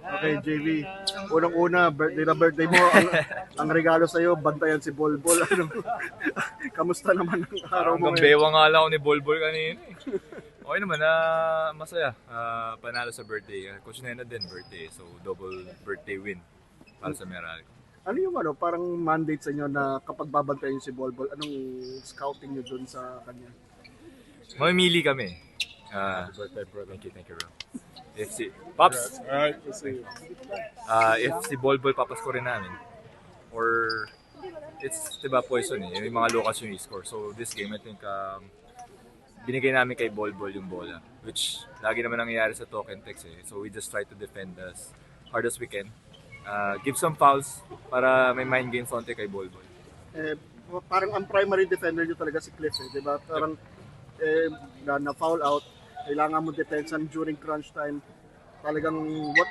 Okay, JV. Unang-una, birthday na birthday mo. Ang regalo sa'yo, bantayan si Bolbol. Ano, kamusta naman ang araw Parang mo ngayon? gambewa nga lang ako ni Bolbol kanina eh. Okay naman, masaya. Panalo sa birthday. Coach Nena din birthday. So, double birthday win para sa Meralco. Ano yung ano, parang mandate sa inyo na kapag babantayan si Bolbol, anong scouting nyo dun sa kanya? Mamimili kami. Thank you, bro. If si Pops, Alright, kasi if si Bolbol papasko rin namin. Or, it's, diba, poison eh. Yung mga locals yung i-score. So, this game, I think, binigay namin kay Bolbol yung bola. Which, lagi naman nangyayari sa token text eh. So, we just try to defend as hard as we can. Give some fouls para may mind games konti kay Bolbol. parang ang primary defender nyo talaga si Cliff, di ba? Parang na foul out, kailangan mo detensan during crunch time. Talagang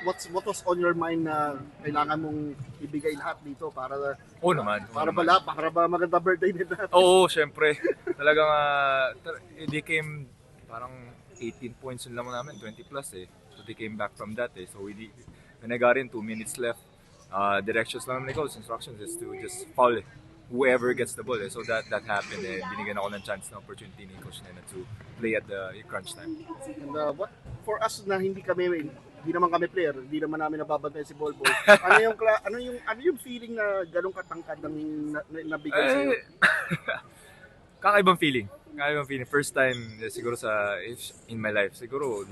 what was on your mind na kailangan mong ibigay lahat dito para Oo naman. para ba maganda birthday nila? Oo, syempre. Talagang they came parang 18 points lang namin, 20 plus eh. So they came back from that eh. So when I got in, 2 minutes left, directions lang naman ni coach, instructions is to just foul whoever gets the ball eh. So that happened eh. Binigyan ako ng chance na opportunity ni Coach Nena to play at the crunch time. And for us na hindi naman kami player, hindi naman namin nababantay si Bolbol. Ano yung feeling na ganung katangkad ng nabigay sa iyo? Kakaibang feeling. First time siguro in my life. Siguro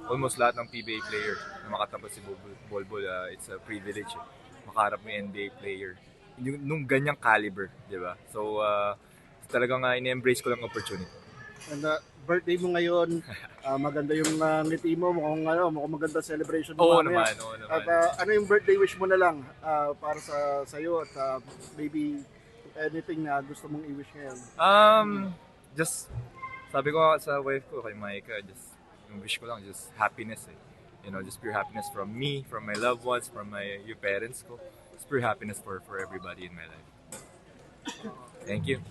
almost lahat ng PBA player na makatapat si Bolbol, it's a privilege. Makaharap mo yung NBA player. Nung ganyang caliber, di ba? So, talagang in-embrace ko lang opportunity. And birthday mo ngayon, maganda yung ngiti mo, mukhang maganda celebration mo. Oo naman. At ano yung birthday wish mo na lang para sa iyo at maybe anything na gusto mong i-wish ngayon? Just sabi ko nga sa wife ko, kay Micah, just yung wish ko lang just happiness eh. You know, just pure happiness from me, from my loved ones, from your parents ko. Just pure happiness for everybody in my life. Thank you.